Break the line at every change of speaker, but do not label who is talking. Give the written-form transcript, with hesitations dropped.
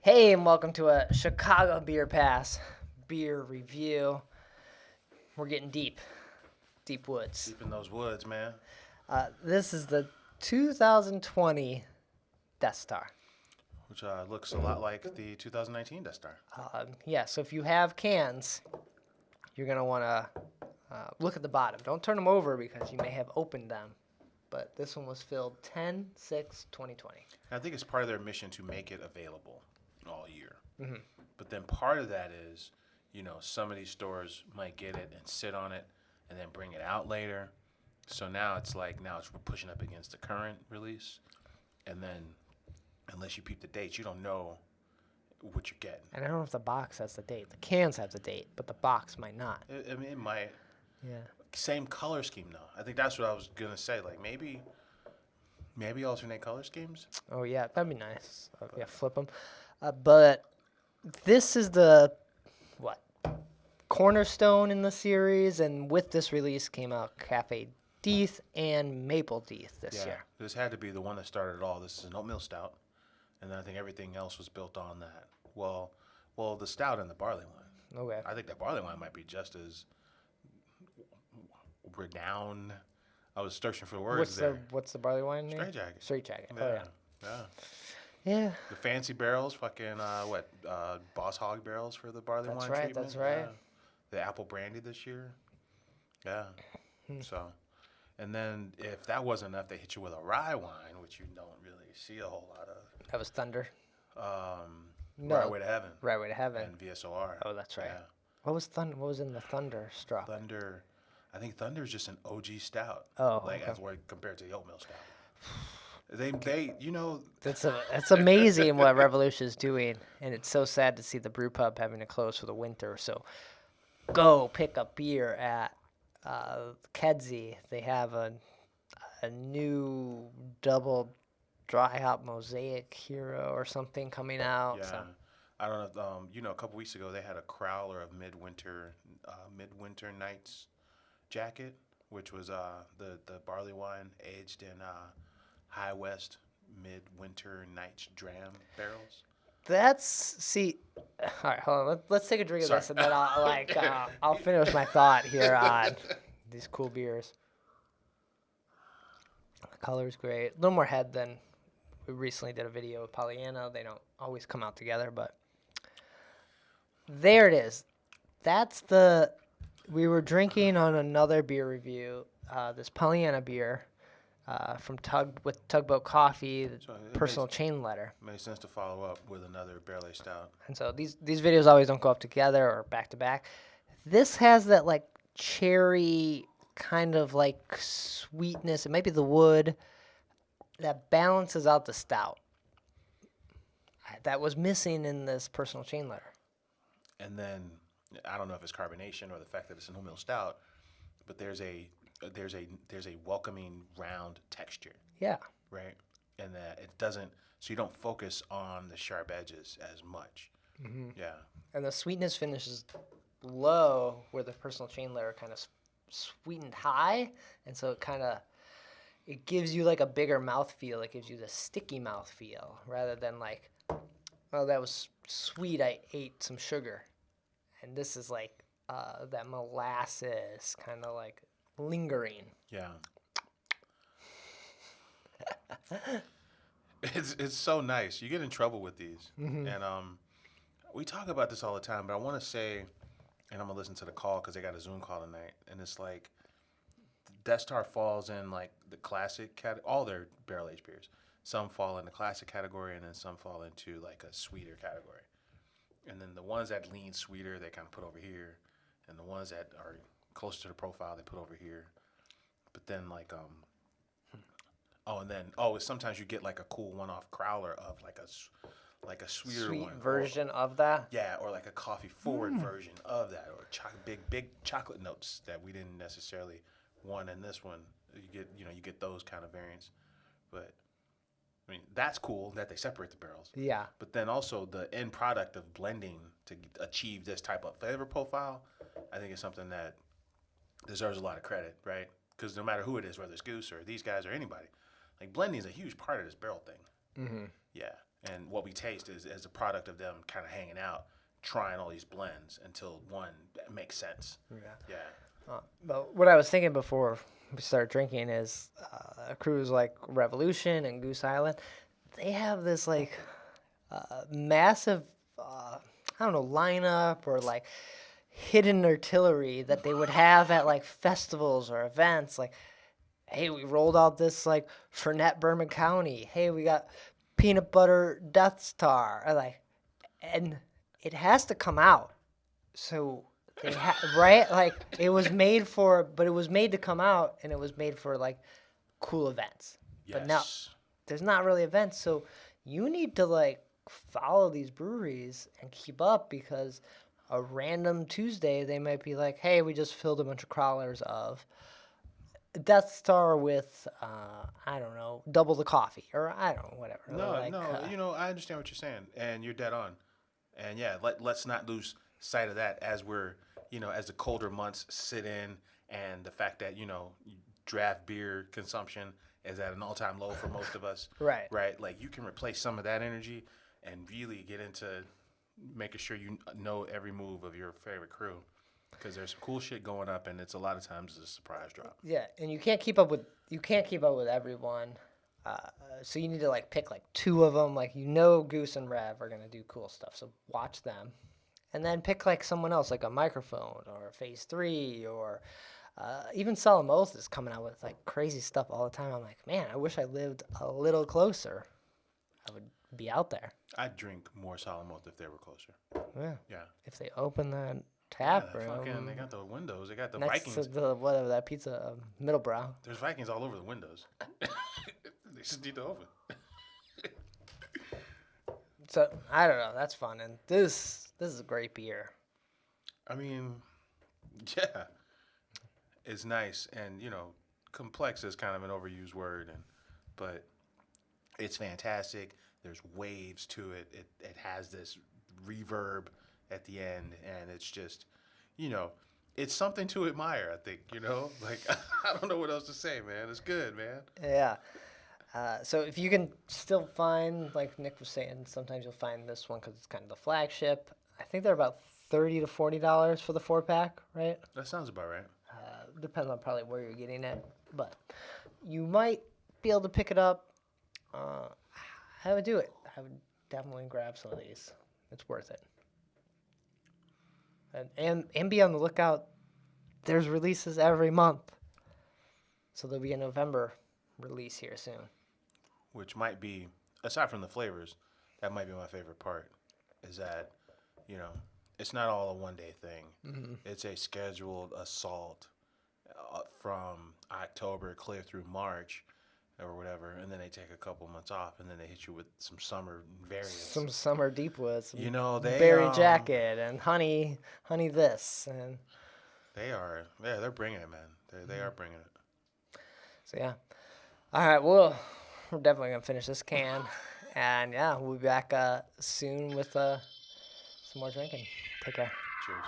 Hey, and welcome to a Chicago Beer Pass beer review. We're getting deep woods.
Deep in those woods, man.
This is the 2020 Death Star.
Which looks a lot like the 2019 Death Star.
Yeah, so if you have cans, you're going to want to look at the bottom. Don't turn them over because you may have opened them. But this one was filled 10/6/2020.
And I think it's part of their mission to make it available all year.
Mm-hmm.
But then part of that is, some of these stores might get it and sit on it and then bring it out later. So now it's pushing up against the current release. And then unless you peep the dates, you don't know what you're getting.
And I don't know if the box has the date. The cans have the date, but the box might not.
It might.
Yeah.
Same color scheme, though. I think that's what I was going to say. Like, maybe alternate color schemes.
Oh, yeah, that'd be nice. Yeah, flip them. But this is the, cornerstone in the series, and with this release came out Cafe Deth and Maple Deth this year.
This had to be the one that started it all. This is an oatmeal stout, and then I think everything else was built on that. Well, the stout and the barley wine.
Okay.
I think the barley wine might be just as renowned. I was searching for words
What's the barley wine name?
Straight Jacket.
Straight Jacket.
Yeah.
Oh, yeah.
Yeah.
Yeah.
The fancy barrels, fucking Boss Hog barrels for the barley wine treatment.
That's right.
Yeah. The apple brandy this year. Yeah. So, and then if that wasn't enough, they hit you with a rye wine, which you don't really see a whole lot of.
That was Thunder.
No. Right Way to Heaven.
Right Way to Heaven.
And VSOR.
Oh, that's right.
Yeah.
What was in the Thunderstruck?
Thunder. I think Thunder is just an OG stout.
Oh,
okay. As compared to the oatmeal stout. They
That's amazing what Revolution is doing, and it's so sad to see the brew pub having to close for the winter. So go pick up beer at Kedzie. They have a new double dry hop mosaic hero or something coming out.
Yeah.
So.
I don't know. A couple weeks ago they had a crowler of midwinter nights jacket, which was the barley wine aged in High West midwinter nights dram barrels.
All right, hold on. Let's take a drink of this, and then I'll finish my thought here on these cool beers. The color's great. A little more head than we recently did a video with Pollyanna. They don't always come out together, but there it is. We were drinking on another beer review, this Pollyanna beer from Tugboat Coffee, personal chain letter.
Makes sense to follow up with another barrel-aged stout.
And so these videos always don't go up together or back to back. This has that like cherry kind of like sweetness. It might be the wood that balances out the stout that was missing in this personal chain letter.
And then I don't know if it's carbonation or the fact that it's an oatmeal stout, but there's a welcoming round texture.
Yeah.
Right? And that it doesn't, so you don't focus on the sharp edges as much.
Mm-hmm.
Yeah.
And the sweetness finishes low where the personal chain layer kind of sweetened high. And so it gives you like a bigger mouthfeel. It gives you the sticky mouthfeel rather than like, oh, that was sweet. I ate some sugar. And this is like that molasses kind of like lingering.
Yeah. It's so nice. You get in trouble with these. Mm-hmm. And we talk about this all the time, but I want to say, and I'm going to listen to the call because they got a Zoom call tonight, and it's like Death Star falls in like the classic all their barrel-aged beers. Some fall in the classic category, and then some fall into like a sweeter category. And then the ones that lean sweeter, they kind of put over here. And the ones that are closer to the profile, they put over here. But then sometimes you get like a cool one-off crowler of like a sweeter
Sweet
one.
version of that?
Yeah, or like a coffee-forward version of that. Or big chocolate notes that we didn't necessarily want in this one. You get those kind of variants. But I mean, that's cool that they separate the barrels.
Yeah.
But then also the end product of blending to achieve this type of flavor profile, I think is something that deserves a lot of credit, right? Because no matter who it is, whether it's Goose or these guys or anybody, like blending is a huge part of this barrel thing.
Mm-hmm.
Yeah. And what we taste is as a product of them kind of hanging out, trying all these blends until one makes sense. Yeah.
But what I was thinking before we started drinking is a cruise like Revolution and Goose Island, they have this like massive, I don't know, lineup or like hidden artillery that they would have at like festivals or events. Like, hey, we rolled out this like Fernet Bourbon County. Hey, we got peanut butter Death Star. And it has to come out. So right? Like it was made to come out, and it was made for like cool events.
Yes.
But now there's not really events, so you need to like follow these breweries and keep up, because a random Tuesday they might be like, "Hey, we just filled a bunch of crawlers of Death Star with I don't know, double the coffee," or I don't know, whatever.
No, I understand what you're saying, and you're dead on. And yeah, let's not lose sight of that as we're, as the colder months sit in, and the fact that, draft beer consumption is at an all-time low for most of us.
Right.
Right? Like, you can replace some of that energy and really get into making sure you know every move of your favorite crew, because there's some cool shit going up, and it's a lot of times a surprise drop.
Yeah, and you can't keep up with everyone. So you need to like pick like two of them. Like, Goose and Rev are gonna do cool stuff, so watch them, and then pick like someone else, like a Microphone or Phase 3 or even Salamoth is coming out with like crazy stuff all the time. I'm like, man, I wish I lived a little closer. I would be out there.
I'd drink more Salamoth if they were closer.
Yeah.
Yeah.
If they open that tap room.
They got the windows. They got the
next
Vikings.
to the whatever that pizza, Middlebrow.
There's Vikings all over the windows. They just need to open.
So I don't know. That's fun, and this is a great beer.
I mean, yeah, it's nice, and complex is kind of an overused word, but it's fantastic. There's waves to it. It has this reverb at the end, and it's just, it's something to admire. I think, like I don't know what else to say, man. It's good, man.
Yeah. So if you can still find, like Nick was saying, sometimes you'll find this one because it's kind of the flagship. I think they're about $30 to $40 for the 4-pack, right?
That sounds about right.
Depends on probably where you're getting it, but you might be able to pick it up. I would do it. I would definitely grab some of these. It's worth it. And be on the lookout. There's releases every month, so there'll be a November release here soon.
Which might be, aside from the flavors, that might be my favorite part, is that, it's not all a one-day thing. Mm-hmm. It's a scheduled assault from October clear through March or whatever, and then they take a couple months off, and then they hit you with some summer variants.
Some summer Deepwoods.
They
berry jacket and honey this. And
they're bringing it, man. They are bringing it.
So, yeah. All right, well, we're definitely going to finish this can. And, yeah, we'll be back soon with some more drinking. Take care.
Cheers.